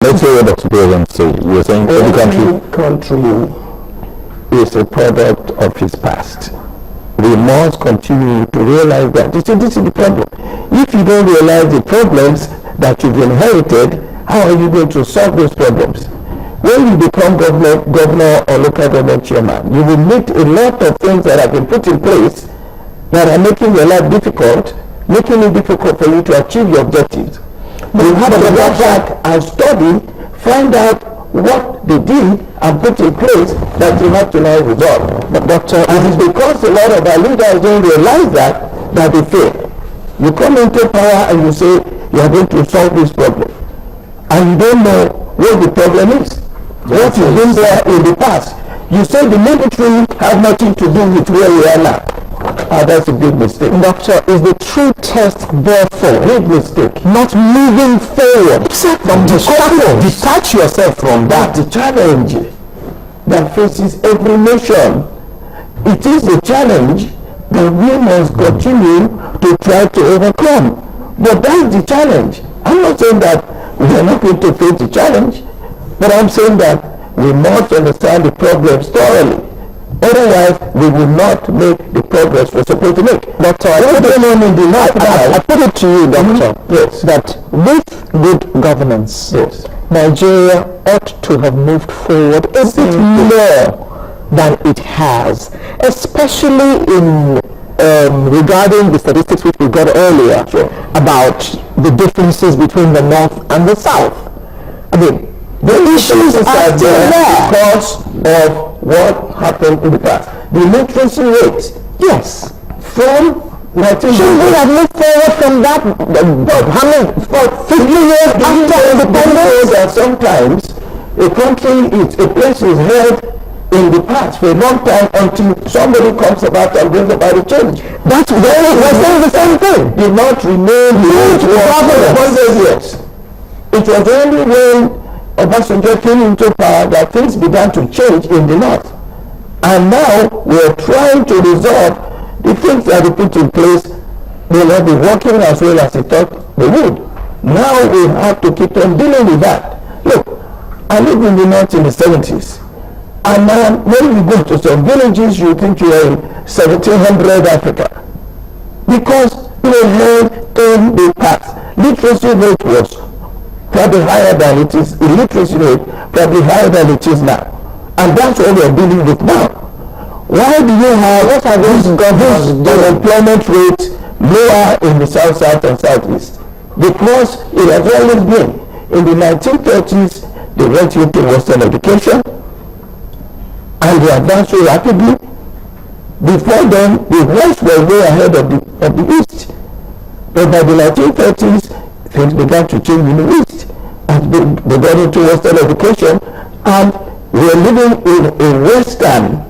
Let's hear what Dr. Brogan say. You were saying every country is a product of its past. We must continue to realize that this is the problem. If you don't realize the problems that you've inherited, how are you going to solve those problems? When you become governor or local government chairman, you will meet a lot of things that have been put in place that are making your life difficult, making it difficult for you to achieve your objectives. You have to go back and study, find out what they did and put in place that you have to now resolve. But and it's because a lot of our leaders don't realize that they fail. You come into power and you say you are going to solve this problem, and you don't know what the problem is. What has been there in the past. You say the military has nothing to do with where we are now. That's a big mistake. Doctor, is the true test therefore big mistake? Not moving forward from the struggle. Detach yourself from that. The challenge that faces every nation. It is a challenge that we must continue to try to overcome. But that's the challenge. I'm not saying that we are not going to face the challenge, but I'm saying that we must understand the problems thoroughly. Otherwise, we will not make the progress we're supposed to make. Doctor, I put it to you, Doctor, yes, that with good governance, yes, Nigeria ought to have moved forward a bit more than it has, especially in regarding the statistics which we got earlier about the differences between the North and the South. I mean, the issues are there because of what happened in the past. The literacy rate, yes, from 1900. Should we have moved forward from that? How many? For 50 years after independence? That sometimes a place is held in the past for a long time until somebody comes about and brings about a change. That's very, we're saying the same thing. Did not remain for 100 years. It was only when Obasanjo came into power that things began to change in the North. And now we're trying to resolve the things that we put in place. May not be working as well as he thought they would. Now we have to keep on dealing with that. Look, I lived in the North in the 70s. And now when you go to some villages, you think you are in 1700 Africa. Because we had in the past, literacy rate was probably higher than it is, illiteracy rate probably higher than it is now. And that's what we're dealing with now. Why do you have, what are those governments, the unemployment rate lower in the South and Southeast? Because it has always been. In the 1930s, they went into Western education, and they advanced so rapidly. Before then, the West were way ahead of the East. But by the 1930s, things began to change in the East. And they got into Western education, and we're living in a Western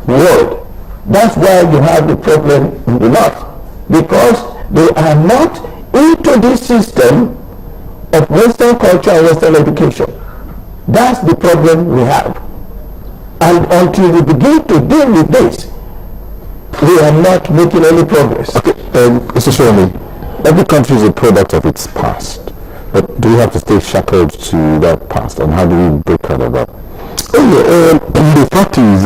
world. That's why you have the problem in the North. Because they are not into this system of Western culture and Western education. That's the problem we have. And until we begin to deal with this, we are not making any progress. Okay, Mr. Shomi, every country is a product of its past. But do we have to stay shackled to that past, and how do we break out of that? The fact is,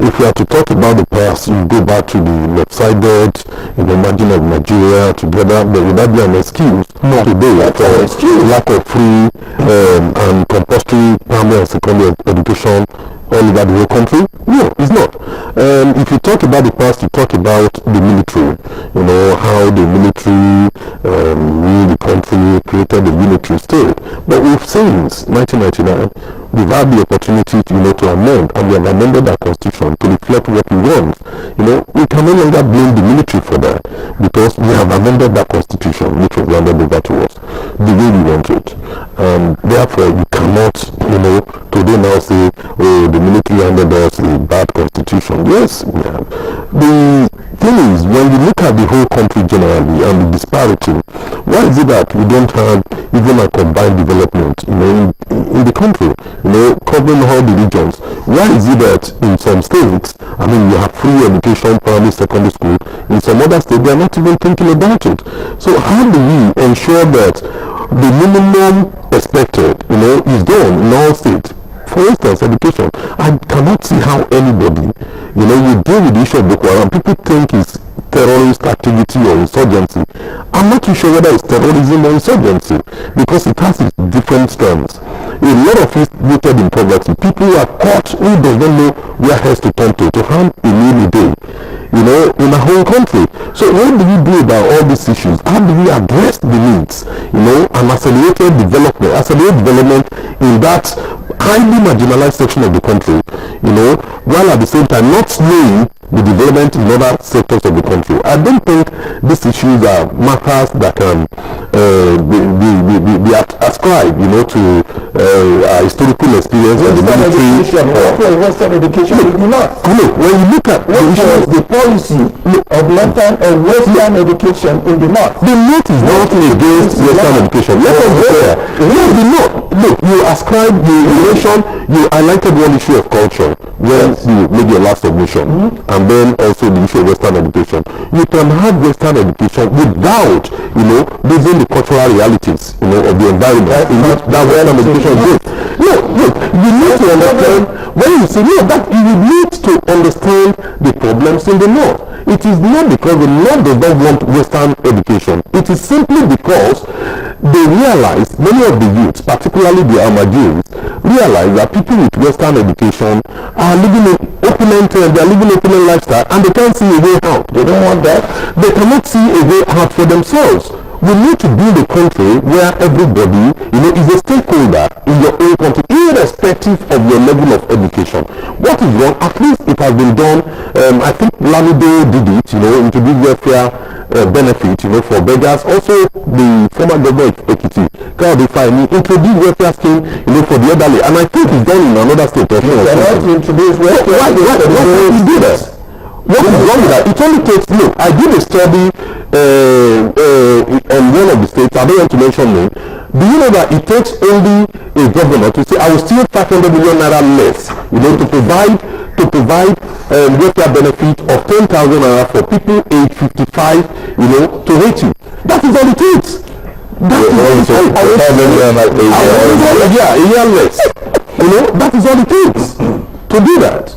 if we are to talk about the past, you go back to the lopsided, margin of Nigeria together, but would that be an excuse today for lack of free and compulsory primary and secondary education all over the whole country? No, it's not. If you talk about the past, you talk about the military, how the military ruled the country, created the military state. But we've since 1999, we've had the opportunity to amend, and we have amended our constitution to reflect what we want. We can no longer blame the military for that, because we have amended that constitution, which was handed over to us the way we want it. Therefore, you cannot, today now say, oh, the military handed us a bad constitution. Yes, we have. The thing is, when you look at the whole country generally and the disparity, why is it that we don't have even a combined development, in the country, covering all the regions? Why is it that in some states, you have free education, primary, secondary school, in some other states, they are not even thinking about it? So how do we ensure that the minimum expected, is gone in all states. For instance, education. I cannot see how anybody, you deal with the issue of Boko Haram. People think it's terrorist activity or insurgency. I'm not too sure whether it's terrorism or insurgency because it has its different strands. A lot of it rooted in poverty. People who are caught who does not know where else to turn to harm a new day, in our whole country. So what do we do about all these issues? How do we address the needs, and accelerate development in that highly marginalized section of the country, while at the same time not slowing the development in other sectors of the country. I don't think these issues are matters that can be ascribed, to historical experience of the military. Western education is not. Look, when you look at the policy of Western education in the North. The North is not against Western education. Let us be clear. The North. Look, you ascribe the relation. You highlighted one issue of culture when you made your last submission, and then also the issue of Western education. You can have Western education without, losing the cultural realities, of the environment in which that Western education is. Look, you need to understand when you say that you need to understand the problems in the North. It is not because the North does not want Western education. It is simply because they realize, many of the youths, particularly the Ahmadis, realize that people with Western education are living opulent lifestyle, and they can't see a way out. They don't want that. They cannot see a way out for themselves. We need to build a country where everybody, is a stakeholder in your own country, irrespective of your level of education. What is wrong? At least it has been done. I think Lamido did it, introduced welfare benefit, for beggars. Also, the former governor of Ekiti, Kaodifani, introduced welfare scheme, for the elderly. And I think it's done in another state. Why did he do that? What is wrong with that? It only takes, look, I did a study on one of the states, I don't want to mention name. Do you know that it takes only a governor to say, I will steal 500 million naira less, to provide welfare benefit of 10,000 naira for people age 55, to 80. That is all it takes. That is all a year less. That is all it takes to do that.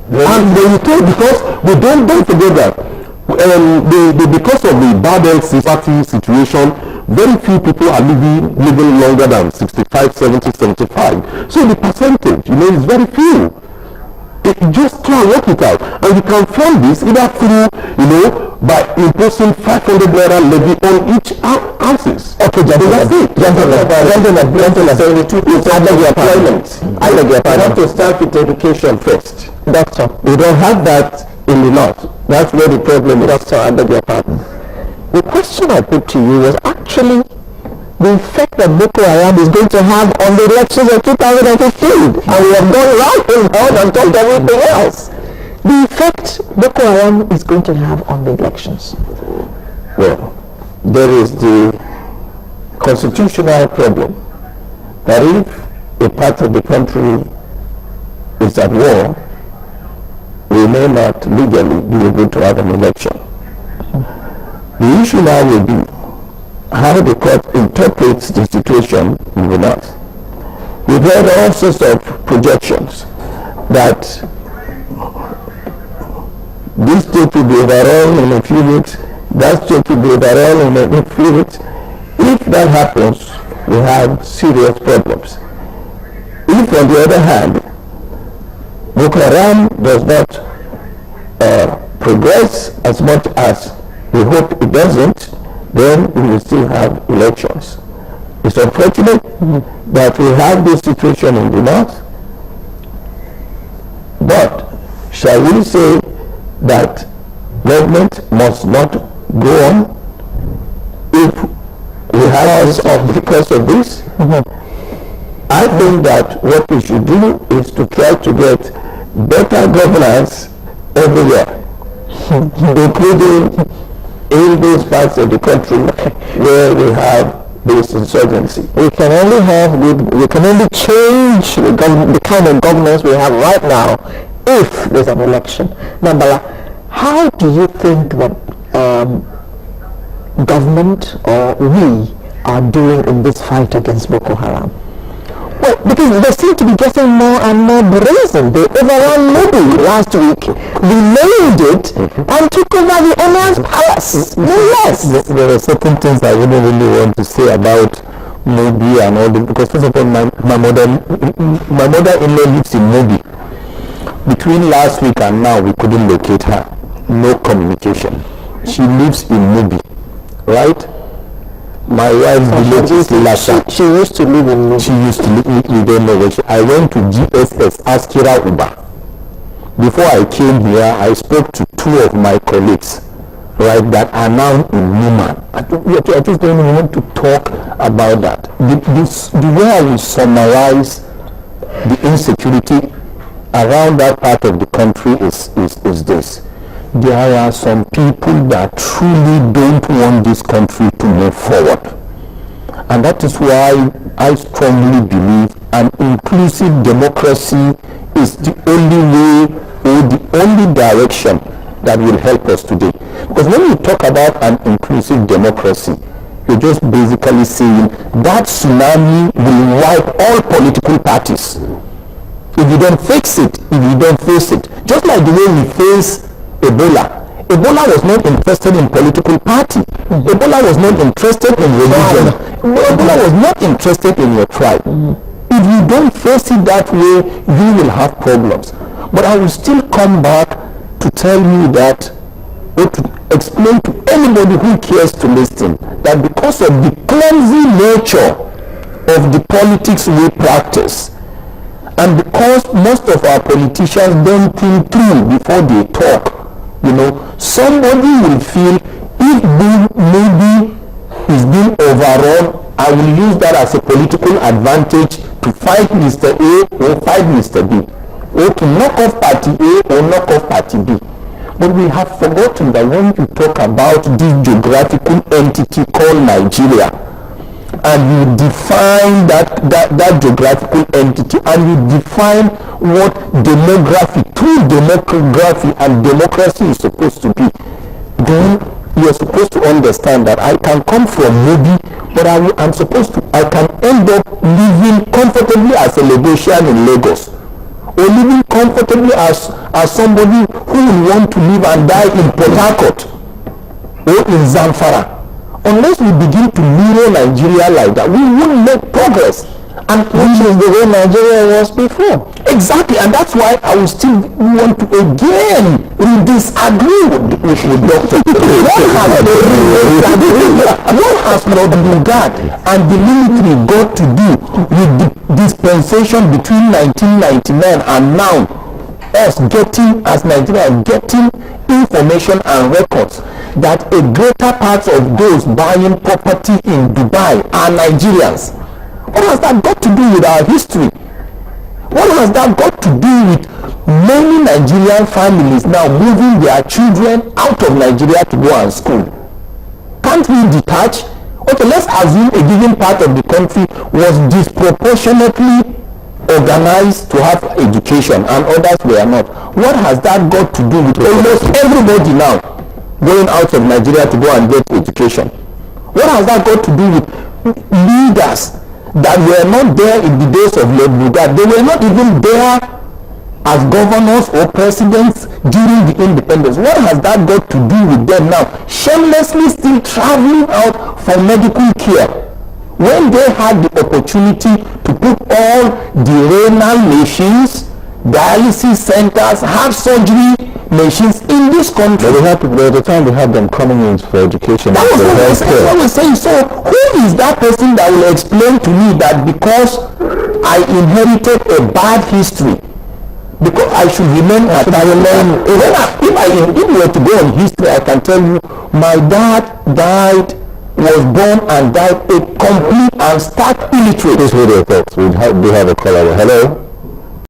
And when you take, because we don't forget that because of the bad health situation, very few people are living longer than 65, 70, 75. So the percentage, is very few. Just try and work it out, and you can fund this either through, by imposing 500 naira levy on each houses. Okay, gentlemen, I want to start with education first. Doctor, we don't have that in the North. That's where the problem is. Doctor, I beg your pardon. The question I put to you was actually the effect that Boko Haram is going to have on the elections of 2015. And we have gone round and talked everything else. The effect Boko Haram is going to have on the elections. Well, there is the constitutional problem that if a part of the country is at war, we may not legally be able to have an election. The issue now will be how the court interprets the situation in the North. We've heard all sorts of projections that this state will be overall in a few weeks, that state will be overall in a few weeks. If that happens, we have serious problems. If, on the other hand, Boko Haram does not progress as much as we hope it doesn't, then we will still have elections. It's unfortunate that we have this situation in the North, but shall we say that government must not go on if we have us off because of this? I think that what we should do is to try to get better governance everywhere, including in those parts of the country where we have this insurgency. We can only change the kind of governance we have right now if there's an election. Nambala, how do you think that government or we are doing in this fight against Boko Haram? Well, because they seem to be getting more and more brazen. They overran Mobi last week, renamed it, and took over the Emir's palace. No less. There are certain things I wouldn't really want to say about Mobi and all this, because first of all, my mother-in-law lives in Mobi. Between last week and now, we couldn't locate her. No communication. She lives in Mobi, right? My wife's village is Lasha. She used to live in Mobi. She used to live, we don't know where I went to GSS, Askira Uba. Before I came here, I spoke to 2 of my colleagues, right, that are now in Numan. I just don't even want to talk about that. The way I will summarize the insecurity around that part of the country is this. There are some people that truly don't want this country to move forward. And that is why I strongly believe an inclusive democracy is the only way or the only direction that will help us today. Because when you talk about an inclusive democracy, you're just basically saying that tsunami will wipe all political parties. If you don't fix it, if you don't face it, just like the way we face Ebola. Ebola was not interested in political party. Ebola was not interested in religion. Ebola was not interested in your tribe. If you don't face it that way, you will have problems. But I will still come back to tell you that, or to explain to anybody who cares to listen, that because of the clumsy nature of the politics we practice, and because most of our politicians don't think through before they talk, somebody will feel if maybe is being overrun, I will use that as a political advantage to fight Mr. A or fight Mr. B, or to knock off party A or knock off party B. But we have forgotten that when you talk about this geographical entity called Nigeria, and you define that geographical entity, and you define what true demography and democracy is supposed to be, then you're supposed to understand that I can come from Mobi, but I can end up living comfortably as a Lagosian in Lagos, or living comfortably as somebody who will want to live and die in Port Harcourt or in Zamfara. Unless we begin to mirror Nigeria like that, we won't make progress. And which is the way Nigeria was before. Exactly, and that's why I will still want to again disagree with Dr. What has Lord Lugard and the military got to do with the dispensation between 1999 and now? Us getting, as Nigeria, getting information and records that a greater part of those buying property in Dubai are Nigerians. What has that got to do with our history? What has that got to do with many Nigerian families now moving their children out of Nigeria to go and school? Can't we detach? Okay, let's assume a given part of the country was disproportionately organized to have education and others were not. What has that got to do with almost everybody now going out of Nigeria to go and get education? What has that got to do with leaders that were not there in the days of Lord Lugard? They were not even there as governors or presidents during the independence. What has that got to do with them now shamelessly still traveling out for medical care, when they had the opportunity to put all the renal machines, dialysis centers, heart surgery machines in this country? But by the time we had them coming in for education, that's what we're saying. So who is that person that will explain to me that because I inherited a bad history, because I should remain at Ireland? If you were to go on history, I can tell you my dad was born and died a complete and stark illiterate. Please hold your thoughts. We have a caller. Hello?